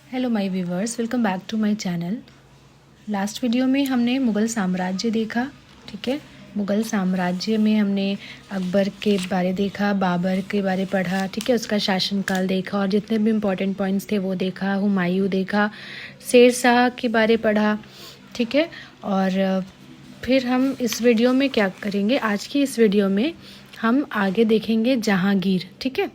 Hello my viewers, welcome back to my channel. Last video में हमने मुग़ल साम्राज्य देखा। ठीक है, मुग़ल साम्राज्य में हमने अकबर के बारे देखा, बाबर के बारे पढ़ा। ठीक है, उसका शासनकाल देखा और जितने भी इम्पोर्टेंट पॉइंट्स थे वो देखा। हुमायूं देखा, शेर शाह के बारे पढ़ा। ठीक है, और फिर हम इस वीडियो में क्या करेंगे, आज की इस वीडियो में हम आगे देखेंगे जहांगीर। ठीक है,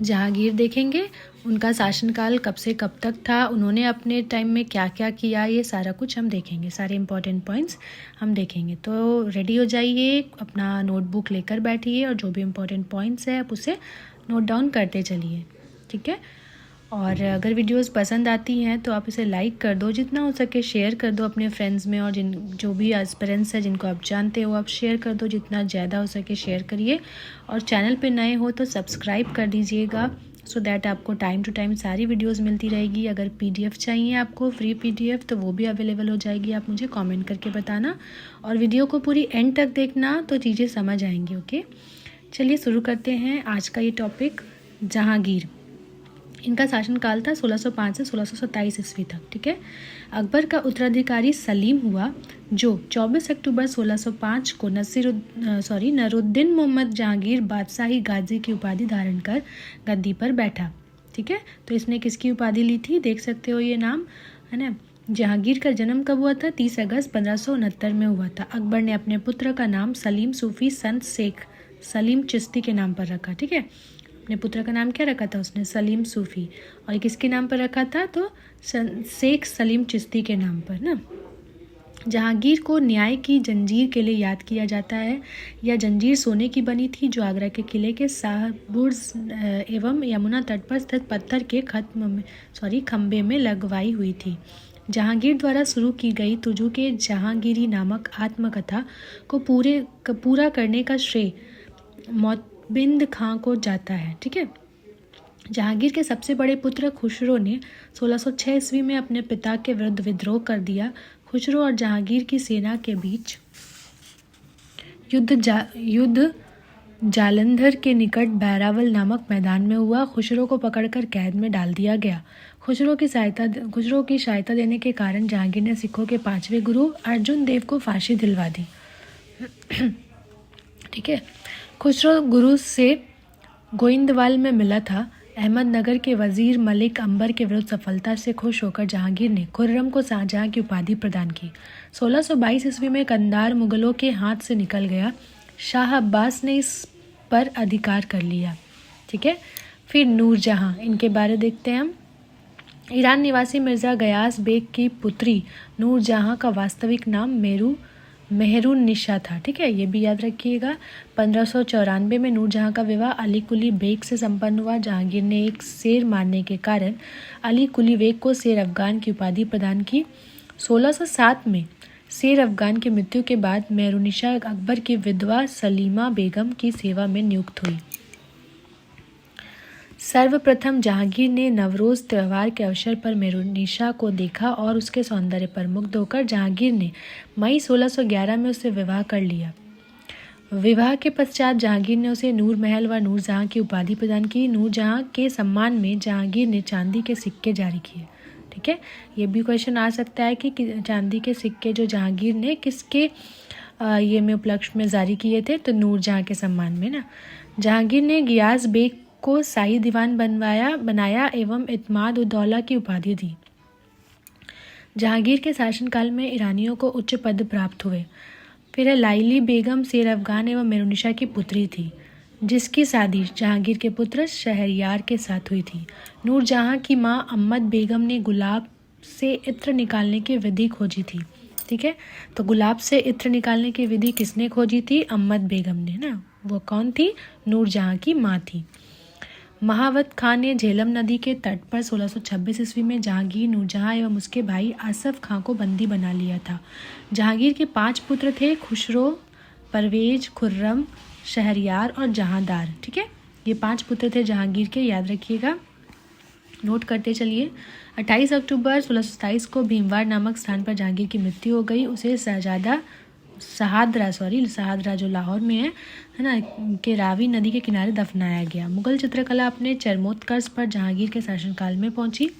जहांगीर देखेंगे, उनका शासनकाल कब से कब तक था, उन्होंने अपने टाइम में क्या क्या किया, ये सारा कुछ हम देखेंगे। सारे इंपॉर्टेंट पॉइंट्स हम देखेंगे। तो रेडी हो जाइए, अपना नोटबुक लेकर बैठिए और जो भी इम्पोर्टेंट पॉइंट्स है आप उसे नोट डाउन करते चलिए। ठीक है, और अगर वीडियोस पसंद आती हैं तो आप इसे लाइक कर दो, जितना हो सके शेयर कर दो अपने फ्रेंड्स में, और जो भी एस्पिरेंट्स है जिनको आप जानते हो आप शेयर कर दो, जितना ज़्यादा हो सके शेयर करिए। और चैनल पे नए हो तो सब्सक्राइब कर दीजिएगा, सो दैट आपको टाइम टू टाइम सारी वीडियोस मिलती रहेगी। अगर पीडीएफ चाहिए आपको, फ्री पीडीएफ, तो वो भी अवेलेबल हो जाएगी। आप मुझे कमेंट करके बताना और वीडियो को पूरी एंड तक देखना, तो चीज़ें समझ आएंगी। ओके, चलिए शुरू करते हैं आज का ये टॉपिक। जहांगीर, इनका शासनकाल था 1605 से 1627 ईस्वी तक। ठीक है, अकबर का उत्तराधिकारी सलीम हुआ, जो 24 अक्टूबर 1605 को नरुद्दीन मोहम्मद जहांगीर बादशाही गाजी की उपाधि धारण कर गद्दी पर बैठा। ठीक है, तो इसने किसकी उपाधि ली थी, देख सकते हो ये नाम है ना। जहांगीर का जन्म कब हुआ था, 30 अगस्त 1569 में हुआ था। अकबर ने अपने पुत्र का नाम सलीम सूफी संत शेख सलीम चिश्ती के नाम पर रखा। ठीक है, अपने पुत्र का नाम क्या रखा था उसने, सलीम सूफी। और किसके नाम पर रखा था, तो शेख सलीम चिश्ती के नाम पर ना। जहांगीर को न्याय की जंजीर के लिए याद किया जाता है। यह जंजीर सोने की बनी थी, जो आगरा के किले के शाहबुर्ज एवं यमुना तट पर स्थित पत्थर के खंबे में लगवाई हुई थी। जहांगीर द्वारा शुरू की गई तुजू के जहांगीरी नामक आत्मकथा को पूरा करने का श्रेय मोतबिंद खां को जाता है। ठीक है, जहांगीर के सबसे बड़े पुत्र खुसरो ने 1606 ईस्वी में अपने पिता के विरुद्ध विद्रोह कर दिया। खुसरो और जहांगीर की सेना के बीच युद्ध जालंधर के निकट बैरावल नामक मैदान में हुआ। खुसरो को पकड़कर कैद में डाल दिया गया। खुसरो की सहायता देने के कारण जहांगीर ने सिखों के 5वें गुरु अर्जुन देव को फांसी दिलवा दी। ठीक है, खुसरो गुरु से गोइंदवाल में मिला था। अहमदनगर के वजीर मलिक अंबर के विरुद्ध सफलता से खुश होकर जहांगीर ने खुर्रम को शाहजहां की उपाधि प्रदान की। 1622 ईस्वी में कंधार मुगलों के हाथ से निकल गया। शाह अब्बास ने इस पर अधिकार कर लिया। ठीक है, फिर नूरजहां, इनके बारे देखते हैं हम। ईरान निवासी मिर्ज़ा गयास बेग की पुत्री नूरजहां का वास्तविक नाम मेहरून निशा था। ठीक है, ये भी याद रखिएगा। 1594 में नूरजहां का विवाह अली कुली बेग से संपन्न हुआ। जहांगीर ने एक शेर मारने के कारण अली कुली बेग को शेर अफगान की उपाधि प्रदान की। 1607 में शेर अफगान की मृत्यु के बाद मेहरुनिशा अकबर की विधवा सलीमा बेगम की सेवा में नियुक्त हुई। सर्वप्रथम जहांगीर ने नवरोज त्यौहार के अवसर पर मेहरुनिशा को देखा और उसके सौंदर्य पर मुग्ध होकर जहांगीर ने मई 1611 में उससे विवाह कर लिया। विवाह के पश्चात जहांगीर ने उसे नूर महल व नूरजहां की उपाधि प्रदान की। नूरजहां के सम्मान में जहांगीर ने चांदी के सिक्के जारी किए। ठीक है, ये भी क्वेश्चन आ सकता है कि चांदी के सिक्के जो जहांगीर ने किसके ये में उपलक्ष्य में जारी किए थे, तो नूरजहां के सम्मान में ना। जहांगीर ने गियास बेग को शाही दीवान बनाया एवं इत्माद उद्दौला की उपाधि दी। जहांगीर के शासनकाल में ईरानियों को उच्च पद प्राप्त हुए। फिर लाइली बेगम शेर अफगान एवं मेहरुनिशा की पुत्री थी, जिसकी शादी जहांगीर के पुत्र शहरयार के साथ हुई थी। नूरजहां की मां अम्मद बेगम ने गुलाब से इत्र निकालने की विधि खोजी थी। ठीक है, तो गुलाब से इत्र निकालने की विधि किसने खोजी थी, अम्मद बेगम ने ना। वो कौन थी, नूरजहां की माँ थी। महावत खान ने झेलम नदी के तट पर 1626 ईस्वी में जहांगीर, नूरजहां एवं उसके भाई आसफ खां को बंदी बना लिया था। जहांगीर के 5 पुत्र थे, खुसरो, परवेज, खुर्रम, शहरयार और जहांदार। ठीक है, ये 5 पुत्र थे जहांगीर के, याद रखिएगा, नोट करते चलिए। 28 अक्टूबर 1627 को भीमवार नामक स्थान पर जहांगीर की मृत्यु हो गई। उसे शहादरा जो लाहौर में है ना, के रावी नदी के किनारे दफनाया गया। मुगल चित्रकला अपने चरमोत्कर्ष पर जहांगीर के शासनकाल में पहुंची।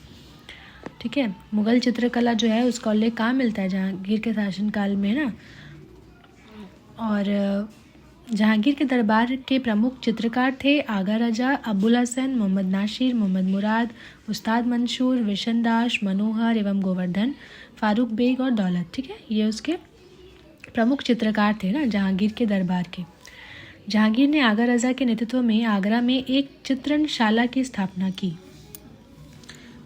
ठीक है। मुग़ल चित्रकला जो है उसका उल्लेख कहाँ मिलता है? जहांगीर के शासनकाल में ना। और जहांगीर के दरबार के प्रमुख चित्रकार थे आगा रजा, अबुल हसन, मोहम्मद नासिर, मोहम्मद मुराद, उस्ताद मंसूर, विशन दास, मनोहर एवं गोवर्धन, फारूक बेग और दौलत। ठीक है, ये उसके प्रमुख चित्रकार थे ना जहांगीर के दरबार के। जहांगीर ने आगा रजा के नेतृत्व में आगरा में एक चित्रणशाला की स्थापना की।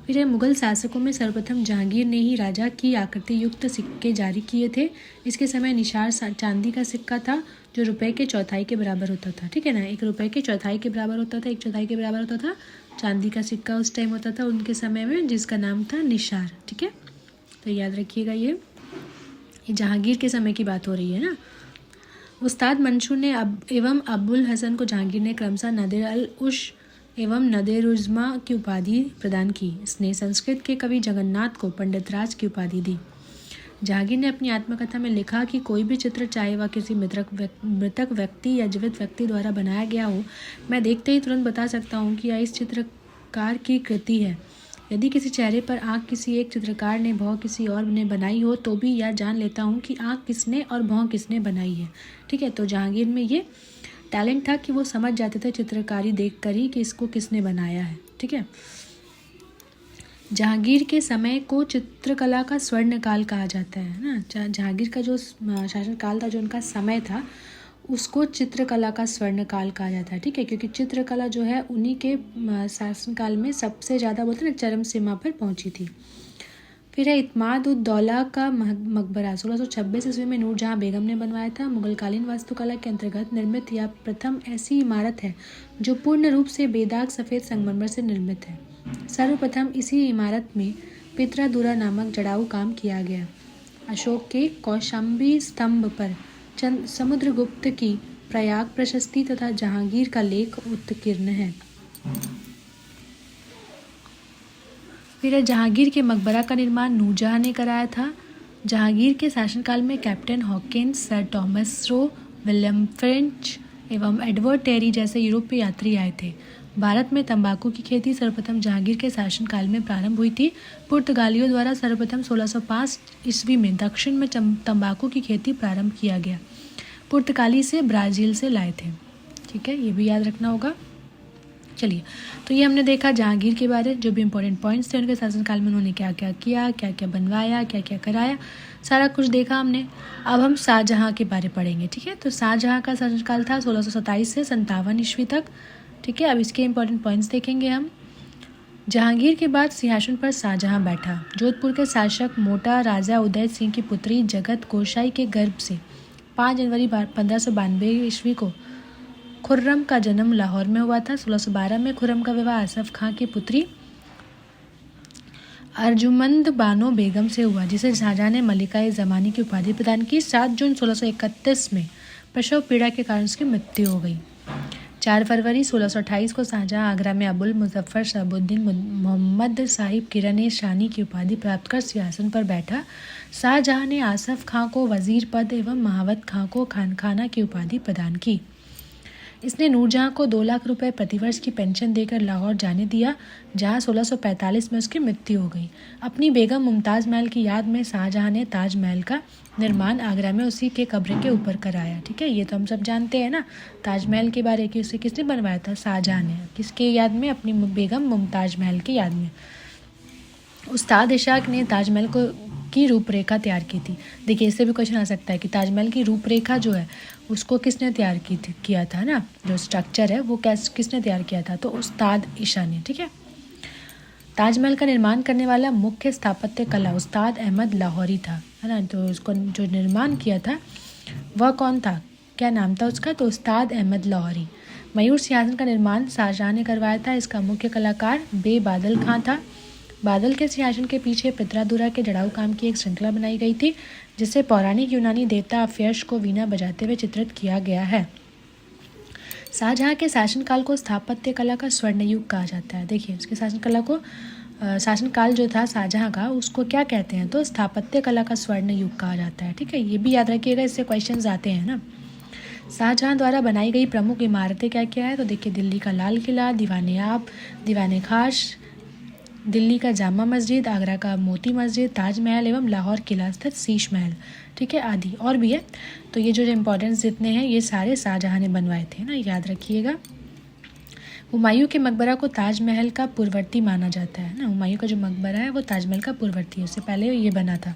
फिर मुग़ल शासकों में सर्वप्रथम जहांगीर ने ही राजा की आकृति युक्त सिक्के जारी किए थे। इसके समय निशार चांदी का सिक्का था जो रुपए के चौथाई के बराबर होता था। ठीक है ना, 1 रुपए के चौथाई के बराबर होता था, 1/4 के बराबर होता था चांदी का सिक्का उस टाइम होता था उनके समय में, जिसका नाम था निशार। ठीक है, तो याद रखिएगा ये जहांगीर के समय की बात हो रही है ना। उस्ताद मंसूर ने एवं अबुल हसन को जहांगीर ने क्रमशः नदीर अल उश एवं नदेर-उज़्मा की उपाधि प्रदान की। इसने संस्कृत के कवि जगन्नाथ को पंडितराज की उपाधि दी। जहांगीर ने अपनी आत्मकथा में लिखा कि कोई भी चित्र, चाहे वह किसी मृतक व्यक्ति या जीवित व्यक्ति द्वारा बनाया गया हो, मैं देखते ही तुरंत बता सकता हूँ कि यह इस चित्रकार की कृति है। यदि किसी चेहरे पर आँख किसी एक चित्रकार ने, भौं किसी और ने बनाई हो, तो भी यह जान लेता हूँ कि आँख किसने और भौं किसने बनाई है। ठीक है, तो जहांगीर में ये टैलेंट था कि वो समझ जाते थे चित्रकारी देखकर ही कि इसको किसने बनाया है। ठीक है, जहांगीर के समय को चित्रकला का स्वर्ण काल कहा जाता है ना। जहांगीर का जो शासनकाल था, जो उनका समय था, उसको चित्रकला का स्वर्ण काल कहा जाता है। ठीक है, क्योंकि चित्रकला जो है उन्हीं के शासनकाल में सबसे ज़्यादा बोलते हैं ना चरम सीमा पर पहुंची थी। फिर है इत्माद उद दौला का मकबरा 1626 ईस्वी में नूरजहां बेगम ने बनवाया था। मुगलकालीन वास्तुकला के अंतर्गत निर्मित यह प्रथम ऐसी इमारत है जो पूर्ण रूप से बेदाग सफ़ेद संगमरमर से निर्मित है। सर्वप्रथम इसी इमारत में पित्रादुरा नामक जड़ाऊ काम किया गया। अशोक के कौशाम्बी स्तंभ पर समुद्रगुप्त की प्रयाग प्रशस्ति तथा जहांगीर का लेख उत्कीर्ण है। फिर जहांगीर के मकबरा का निर्माण नूरजहां ने कराया था। जहांगीर के शासनकाल में captain Hawkins, sir Thomas Roe, William French एवं एडवर्ड टेरी जैसे यूरोपीय यात्री आए थे। भारत में तंबाकू की खेती सर्वप्रथम जहांगीर के शासनकाल में प्रारंभ हुई थी। पुर्तगालियों द्वारा सर्वप्रथम 1605 ईस्वी में दक्षिण में तंबाकू की खेती प्रारंभ किया गया। पुर्तगाली से ब्राज़ील से लाए थे। ठीक है, ये भी याद रखना होगा। चलिए, तो ये हमने देखा जहांगीर के बारे, जो भी इंपॉर्टेंट पॉइंट्स थे उनके शासनकाल में उन्होंने क्या क्या किया, क्या क्या बनवाया, क्या क्या कराया, सारा कुछ देखा हमने। अब हम शाहजहां के बारे पढ़ेंगे। ठीक है, तो शाहजहां का शासनकाल था 1627 से 57 ईस्वी तक। ठीक है, अब इसके इंपॉर्टेंट पॉइंट्स देखेंगे हम। जहांगीर के बाद सिंहासन पर शाहजहां बैठा। जोधपुर के शासक मोटा राजा उदय सिंह की पुत्री जगत गोसाई के गर्भ से 5 जनवरी 1592 ईस्वी को खुर्रम का जन्म लाहौर में हुआ था। 1612 में खुर्रम का विवाह आसफ खां की पुत्री अर्जुमंद बानो बेगम से हुआ, जिसे शाहजहां ने मलिका-ए-ज़मानी की उपाधि प्रदान की। 7 जून 1631 में प्रसव पीड़ा के कारण उसकी मृत्यु हो गई। 4 फरवरी 1628 को शाहजहां आगरा में अबुल मुजफ्फर शहाबुद्दीन मोहम्मद साहिब किरण-ए-शानी की उपाधि प्राप्त कर सिंहासन पर बैठा। शाहजहां ने आसफ खां को वजीर पद एवं महावत खां को खानखाना की उपाधि प्रदान की। इसने नूरजहां को 2 लाख रुपए प्रतिवर्ष की पेंशन देकर लाहौर जाने दिया, जहां 1645 में उसकी मृत्यु हो गई। अपनी बेगम मुमताज़ महल की याद में शाहजहां ने ताजमहल का निर्माण आगरा में उसी के कब्र के ऊपर कराया। ठीक है, ये तो हम सब जानते हैं ना ताजमहल के बारे की। उसे किसने बनवाया था? शाहजहां ने। किसके याद में? अपनी बेगम मुमताज़ महल की याद में। उस्ताद इशाक ने ताजमहल की रूपरेखा तैयार की थी। देखिए, इससे भी क्वेश्चन आ सकता है कि ताजमहल की रूपरेखा जो है उसको किसने तैयार किया था ना, जो स्ट्रक्चर है वो किसने तैयार किया था? तो उस्ताद ईशा ने। ठीक है, ताजमहल का निर्माण करने वाला मुख्य स्थापत्य कला उस्ताद अहमद लाहौरी था, है ना। तो उसको जो निर्माण किया था वह कौन था? क्या नाम था उसका? तो उस्ताद अहमद लाहौरी। मयूर सिंहासन का निर्माण शाहजहां ने करवाया था। इसका मुख्य कलाकार बे बादल खां था। बादल के सिंहासन के पीछे पित्रादुरा के जड़ाऊ काम की एक श्रृंखला बनाई गई थी, जिसे पौराणिक यूनानी देवता अफयश को वीणा बजाते हुए चित्रित किया गया है। शाहजहां के शासनकाल को स्थापत्य कला का स्वर्ण युग कहा जाता है। देखिए, उसके शासनकला को शासनकाल जो था शाहजहां का, उसको क्या कहते हैं? तो स्थापत्य कला का स्वर्ण युग कहा जाता है। ठीक है, ये भी याद रखिएगा, इससे क्वेश्चंस आते हैं ना। शाहजहां द्वारा बनाई गई प्रमुख इमारतें क्या क्या है? तो देखिए, दिल्ली का लाल किला, दीवाने आब, दीवाने खास, दिल्ली का जामा मस्जिद, आगरा का मोती मस्जिद, ताजमहल एवं लाहौर किला स्थित शीश महल, ठीक है, आदि और भी है। तो ये जो इम्पोर्टेंस जितने हैं ये सारे शाहजहाँ ने बनवाए थे ना, याद रखिएगा। हुमायूं के मकबरा को ताजमहल का पूर्ववर्ती माना जाता है ना, हुमायूं का जो मकबरा है वो ताजमहल का पूर्ववर्ती है, उससे पहले ये बना था।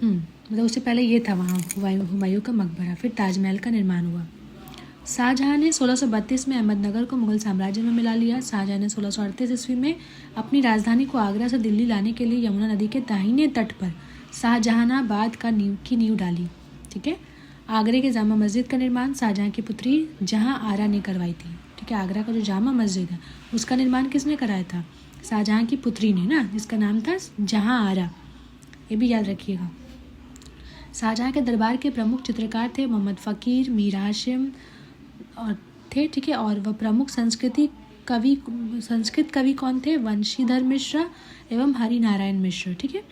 मतलब उससे पहले ये था वहाँ हुमायूं का मकबरा, फिर ताजमहल का निर्माण हुआ। शाहजहाँ ने 1632 में अहमदनगर को मुगल साम्राज्य में मिला लिया। शाहजहाँ ने 1638 ईस्वी में अपनी राजधानी को आगरा से दिल्ली लाने के लिए यमुना नदी के दाहिने तट पर शाहजहानाबाद की नींव डाली, ठीक है। आगरे के जामा मस्जिद का निर्माण शाहजहाँ की पुत्री जहाँ आरा ने करवाई थी, ठीक है। आगरा का जो जामा मस्जिद है उसका निर्माण किसने कराया था? शाहजहाँ की पुत्री ने ना, जिसका नाम था जहाँ आरा, ये भी याद रखिएगा। शाहजहाँ के दरबार के प्रमुख चित्रकार थे मोहम्मद फ़कीर, मीर हाशिम और थे, ठीक है। और वह प्रमुख संस्कृत कवि कौन थे? वंशीधर मिश्र एवं हरि नारायण मिश्र, ठीक है।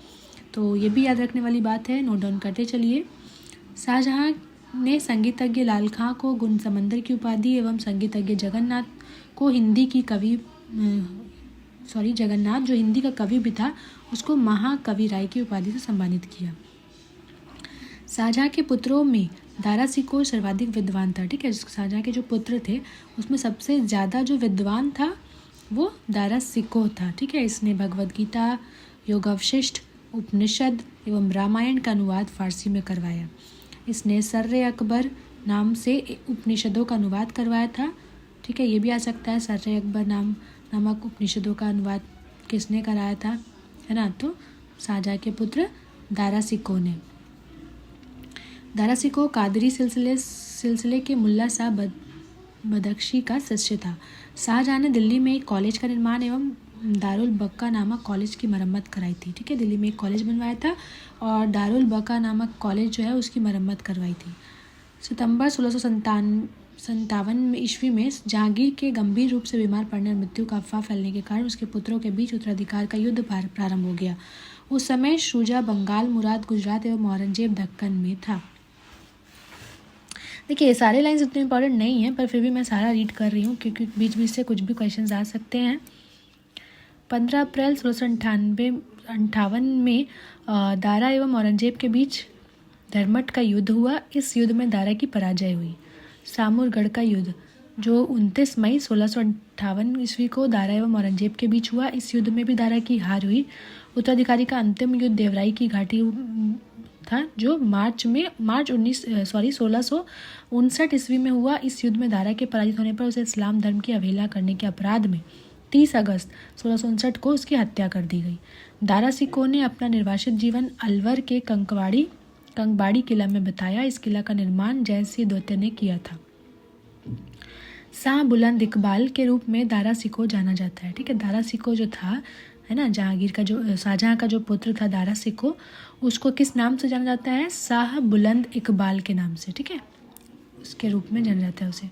तो ये भी याद रखने वाली बात है, नोट डाउन करते चलिए। शाहजहाँ ने संगीतज्ञ लाल खां को गुण समंदर की उपाधि एवं संगीतज्ञ जगन्नाथ को जगन्नाथ जो हिंदी का कवि भी था उसको महाकवि राय की उपाधि से सम्मानित किया। शाहजहाँ के पुत्रों में दारा सिकोह सर्वाधिक विद्वान था, ठीक है। शाहजहाँ के जो पुत्र थे उसमें सबसे ज़्यादा जो विद्वान था वो दारा सिकोह था, ठीक है। इसने भगवद गीता, योगावशिष्ट, उपनिषद एवं रामायण का अनुवाद फारसी में करवाया। इसने सर्रे अकबर नाम से उपनिषदों का अनुवाद करवाया था, ठीक है। ये भी आ सकता है, सर्रे अकबर नामक उपनिषदों का अनुवाद किसने कराया था, है ना? तो शाहजहाँ के पुत्र दारा सिकोह ने। दारा सिकोह कादरी सिलसिले के मुल्ला साहब बदख्शी का शिष्य था। शाहजहाँ ने दिल्ली में एक कॉलेज का निर्माण एवं दारुल बक्का नामक कॉलेज की मरम्मत कराई थी, ठीक है। दिल्ली में एक कॉलेज बनवाया था और दारुल बक्का नामक कॉलेज जो है उसकी मरम्मत करवाई थी। सितंबर 1657 ईस्वी में जहांगीर के गंभीर रूप से बीमार पड़ने और मृत्यु का अफवाह फैलने के कारण उसके पुत्रों के बीच उत्तराधिकार का युद्ध प्रारंभ हो गया। उस समय शुजा बंगाल, मुराद गुजरात एवं औरंगजेब दक्कन में था। देखिए ये सारे लाइंस इतने इंपॉर्टेंट नहीं हैं पर फिर भी मैं सारा रीड कर रही हूँ क्योंकि बीच बीच से कुछ भी क्वेश्चंस आ सकते हैं। 15 अप्रैल 1658 में दारा एवं औरंगजेब के बीच धर्मट का युद्ध हुआ। इस युद्ध में दारा की पराजय हुई। सामुरगढ़ का युद्ध जो 29 मई 1658 ईस्वी को दारा एवं औरंगजेब के बीच हुआ, इस युद्ध में भी दारा की हार हुई। उत्तराधिकारी का अंतिम युद्ध देवराई की घाटी था जो मार्च 1659 ईस्वी में हुआ। इस युद्ध में दारा के पराजित होने पर उसे इस्लाम धर्म की अवहेलना करने के अपराध में 30 अगस्त 1659 को उसकी हत्या कर दी गई। दारा सिकोह ने अपना निर्वासित जीवन अलवर के कंगबाड़ी किला में बिताया। इस किला का निर्माण जयसिंह द्वितीय ने किया था। शाह बुलंद इकबाल के रूप में दारा सिकोह जाना जाता है, ठीक है। दारा सिकोह जो था, है ना, शाहजहाँ का जो पुत्र था दारा सिकोह, उसको किस नाम से जाना जाता है? शाह बुलंद इकबाल के नाम से, ठीक है, उसके रूप में जाना जाता है उसे।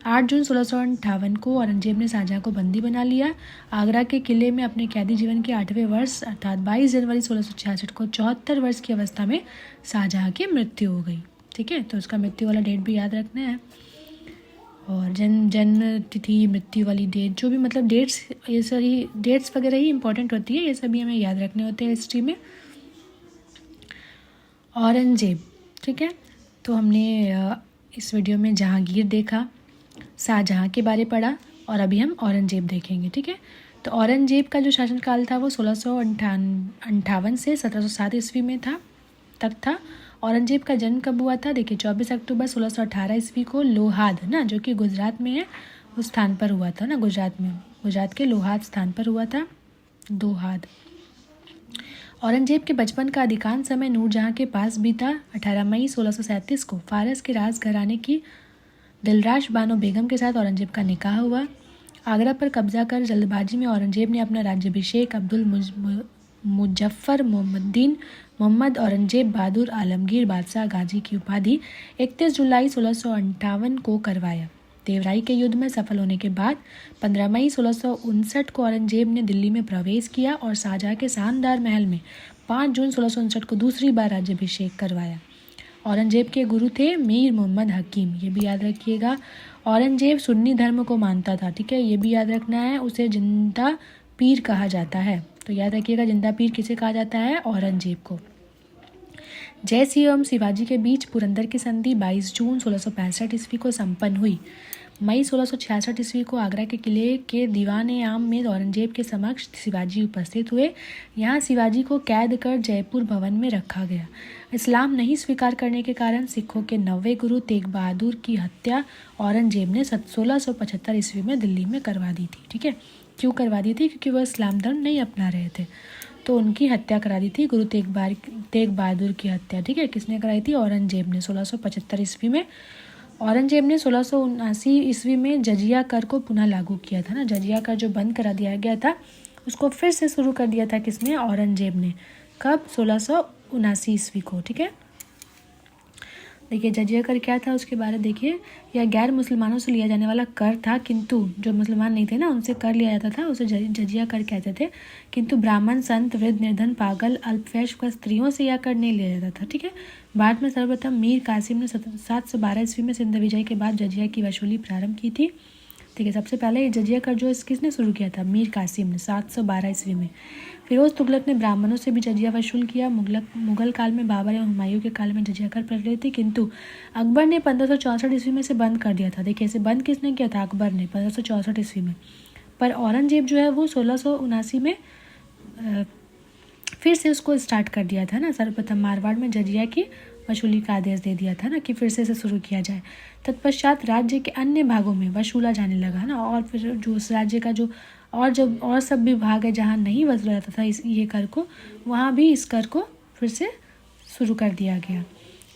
8 जून 1658 को औरंगजेब ने शाहजहाँ को बंदी बना लिया। आगरा के किले में अपने कैदी जीवन के 8वें वर्ष अर्थात 22 जनवरी 1666 को 74 वर्ष की अवस्था में शाहजहाँ की मृत्यु हो गई, ठीक है। तो उसका मृत्यु वाला डेट भी याद रखना है और जन्म तिथि, मृत्यु वाली डेट, जो भी मतलब डेट्स, ये सारी डेट्स वगैरह ही इंपॉर्टेंट होती है, ये सभी हमें याद रखने होते हैं हिस्ट्री में। औरंगजेब, ठीक है। तो हमने इस वीडियो में जहांगीर देखा, शाहजहाँ के बारे पढ़ा और अभी हम औरंगजेब देखेंगे, ठीक है। तो औरंगजेब का जो शासनकाल था वो 1658 से 1707 ईस्वी में तक था। औरंगजेब का जन्म कब हुआ था? देखिए 24 अक्टूबर 1618 ईस्वी को लोहाद ना, जो कि गुजरात में है, उस स्थान पर हुआ था ना, गुजरात के लोहाद स्थान पर हुआ था, दोहाद। औरंगजेब के बचपन का अधिकांश समय नूरजहाँ के पास बीता। 18 मई 1637 को फारस के राजघराने की दिलराश बानो बेगम के साथ औरंगजेब का निकाह हुआ। आगरा पर कब्जा कर जल्दबाजी में औरंगजेब ने अपना राज्याभिषेक अब्दुल मुजफ्फर मोहम्मद औरंगजेब बहादुर आलमगीर बादशाह गाजी की उपाधि 31 जुलाई 1658 को करवाया। देवराई के युद्ध में सफल होने के बाद 15 मई 1659 को औरंगजेब ने दिल्ली में प्रवेश किया और शाहजहाँ के शानदार महल में 5 जून 1659 को दूसरी बार राज्याभिषेक करवाया। औरंगजेब के गुरु थे मीर मोहम्मद हकीम, ये भी याद रखिएगा। औरंगजेब सुन्नी धर्म को मानता था, ठीक है, ये भी याद रखना है। उसे जिंदा पीर कहा जाता है, तो याद रखिएगा जिंदा पीर किसे कहा जाता है, औरंगजेब को। जय सिंह एवं शिवाजी के बीच पुरंदर की संधि 22 जून 1665 ईस्वी को संपन्न हुई। मई 1666 ईस्वी को आगरा के किले के दीवान आम में औरंगजेब के समक्ष शिवाजी उपस्थित हुए। यहाँ शिवाजी को कैद कर जयपुर भवन में रखा गया। इस्लाम नहीं स्वीकार करने के कारण सिखों के 9वें गुरु तेग बहादुर की हत्या औरंगजेब ने 1675 ईस्वी में दिल्ली में करवा दी थी, ठीक है। क्यों करवा दी थी? क्योंकि वह इस्लाम धर्म नहीं अपना रहे थे, तो उनकी हत्या करा दी थी, गुरु तेग बहादुर की हत्या, ठीक है। किसने कराई थी? औरंगजेब ने 1675 ईस्वी में। औरंगजेब ने 1679 ईस्वी में जजिया कर को पुनः लागू किया था ना, जजिया कर जो बंद करा दिया गया था उसको फिर से शुरू कर दिया था किसने? औरंगजेब ने। कब? 1679 ईस्वी को, ठीक है। देखिए जजिया कर क्या था उसके बारे देखिए। यह गैर मुसलमानों से लिया जाने वाला कर था, किंतु जो मुसलमान नहीं थे ना उनसे कर लिया जाता था, उसे जजिया कर कहते थे। किंतु ब्राह्मण, संत, वृद्ध, निर्धन, पागल, अल्पवयस्क व स्त्रियों से यह कर नहीं लिया जाता था, ठीक है। भारत में सर्वप्रथम मीर कासिम ने 712 ईस्वी में सिंध विजय के बाद जजिया की वसूली प्रारंभ की थी, ठीक है। सबसे पहले ये जजिया कर जो किसने शुरू किया था? मीर कासिम ने 712 ईस्वी में। फिरोज तुगलक ने ब्राह्मणों से भी जजिया वसूल किया। मुगल काल में बाबर एवं हुमायूं के काल में जजिया कर प्रचलित थी, किंतु अकबर ने 1564 ईस्वी में से बंद कर दिया था। देखिए इसे बंद किसने किया था? अकबर ने 1564 ईस्वी में। पर औरंगजेब जो है वो 1679 में फिर से उसको स्टार्ट कर दिया था ना। सर्वप्रथम मारवाड़ में जजिया की वसूली का आदेश दे दिया था ना कि फिर से इसे शुरू किया जाए। तत्पश्चात राज्य के अन्य भागों में वसूला जाने लगा ना, और फिर जो उस राज्य का जो और सब विभाग है जहाँ नहीं वसूला जाता था ये कर को, वहाँ भी इस कर को फिर से शुरू कर दिया गया।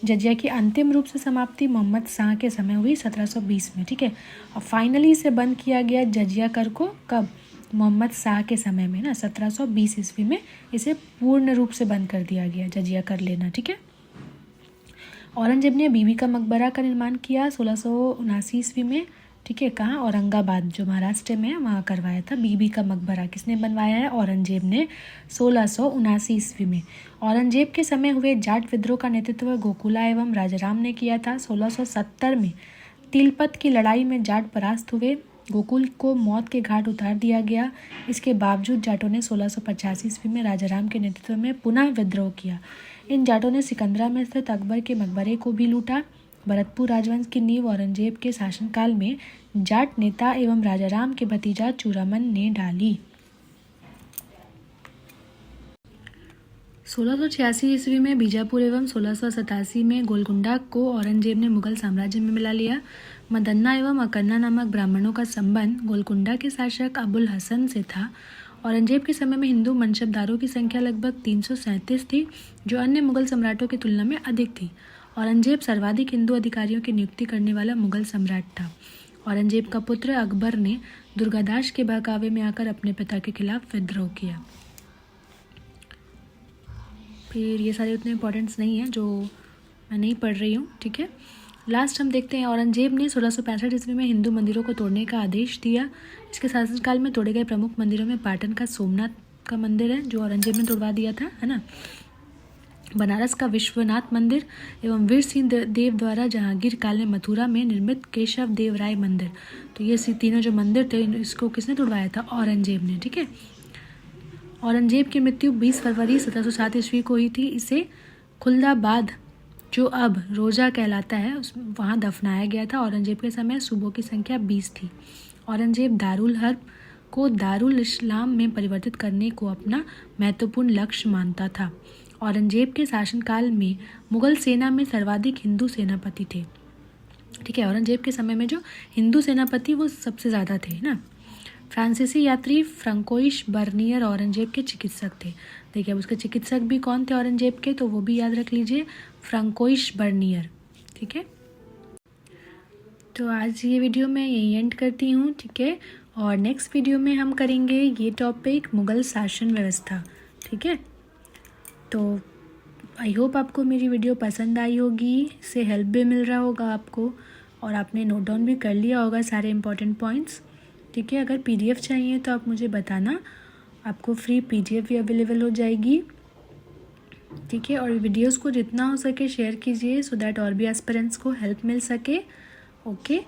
जजिया की अंतिम रूप से समाप्ति मोहम्मद शाह के समय हुई 1720 में, ठीक है। और फाइनली इसे बंद किया गया जजिया कर को कब? मोहम्मद शाह के समय में ना, 1720 ईस्वी में इसे पूर्ण रूप से बंद कर दिया गया जजिया कर लेना, ठीक है। औरंगजेब ने बीबी का मकबरा का निर्माण किया 1679 ईस्वी में, ठीक है। कहाँ? औरंगाबाद जो महाराष्ट्र में है वहाँ करवाया था बीबी का मकबरा। किसने बनवाया है? औरंगजेब ने 1679 ईस्वी में। औरंगजेब के समय हुए जाट विद्रोह का नेतृत्व गोकुला एवं राजाराम ने किया था। 1670 में तिलपत की लड़ाई में जाट परास्त हुए, गोकुल को मौत के घाट उतार दिया गया। इसके बावजूद जाटों ने 1685 ईस्वी में राजाराम के नेतृत्व में पुनः विद्रोह किया। इन जाटों ने सिकंदरा में स्थित अकबर के मकबरे को भी लूटा। भरतपुर राजवंश की नींव औरंगजेब के शासनकाल में जाट नेता एवं राजाराम के भतीजा चूड़ामन ने डाली। 1686 ईस्वी में बीजापुर एवं 1687 में गोलकुंडा को औरंगजेब ने मुगल साम्राज्य में मिला लिया। मदन्ना एवं अकन्ना नामक ब्राह्मणों का संबंध गोलकुंडा के शासक अबुल हसन से था। औरंगजेब के समय में हिंदू मनसबदारों की संख्या लगभग 337 थी, जो अन्य मुगल सम्राटों की तुलना में अधिक थी। औरंगजेब सर्वाधिक हिंदू अधिकारियों की नियुक्ति करने वाला मुगल सम्राट था। औरंगजेब का पुत्र अकबर ने दुर्गादास के बहकावे में आकर अपने पिता के खिलाफ विद्रोह किया। फिर ये सारे उतने इंपॉर्टेंट्स नहीं है जो मैं नहीं पढ़ रही हूँ, ठीक है। लास्ट हम देखते हैं औरंगजेब ने 1665 ईस्वी में हिंदू मंदिरों को तोड़ने का आदेश दिया। इसके शासनकाल में तोड़े गए प्रमुख मंदिरों में पाटन का सोमनाथ का मंदिर है जो औरंगजेब ने तोड़वा दिया था, है ना। बनारस का विश्वनाथ मंदिर एवं वीर सिंह देव द्वारा जहांगीर काल में मथुरा में निर्मित केशव देव राय मंदिर, तो ये तीनों जो मंदिर थे इसको किसने तोड़वाया था? औरंगजेब ने, ठीक है। औरंगजेब की मृत्यु 20 फरवरी 1707 ईस्वी को हुई थी। इसे खुलदाबाद जो अब रोजा कहलाता है वहाँ दफनाया गया था। औरंगजेब के समय सूबों की संख्या 20 थी। औरंगजेब दारुल हर्ब को दारुल इस्लाम में परिवर्तित करने को अपना महत्वपूर्ण लक्ष्य मानता था। औरंगजेब के शासनकाल में मुगल सेना में सर्वाधिक हिंदू सेनापति थे, ठीक है। औरंगजेब के समय में जो हिंदू सेनापति वो सबसे ज़्यादा थे ना। फ्रांसीसी यात्री फ्रांकोइश बर्नियर औरंगजेब के चिकित्सक थे। देखिए अब उसके चिकित्सक भी कौन थे औरंगजेब के, तो वो भी याद रख लीजिए, फ्रांकोइश बर्नियर, ठीक है। तो आज ये वीडियो मैं यहीं एंड करती हूँ, ठीक है। और नेक्स्ट वीडियो में हम करेंगे ये टॉपिक मुगल शासन व्यवस्था, ठीक है। तो आई होप आपको मेरी वीडियो पसंद आई होगी, इससे हेल्प भी मिल रहा होगा आपको और आपने नोट डाउन भी कर लिया होगा सारे इंपॉर्टेंट पॉइंट्स, ठीक है। अगर PDF चाहिए तो आप मुझे बताना, आपको फ्री PDF भी अवेलेबल हो जाएगी। ठीक है। और वीडियोस को जितना हो सके शेयर कीजिए सो दैट और भी एस्पिरेंट्स को हेल्प मिल सके। ओके।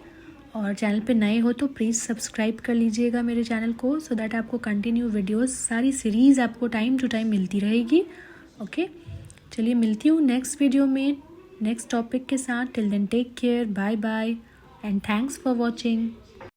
और चैनल पे नए हो तो प्लीज़ सब्सक्राइब कर लीजिएगा मेरे चैनल को सो दैट आपको कंटिन्यू वीडियोस सारी सीरीज़ आपको टाइम टू टाइम मिलती रहेगी। ओके, चलिए मिलती हूँ नेक्स्ट वीडियो में नेक्स्ट टॉपिक के साथ। Till then take care, bye bye and thanks for watching.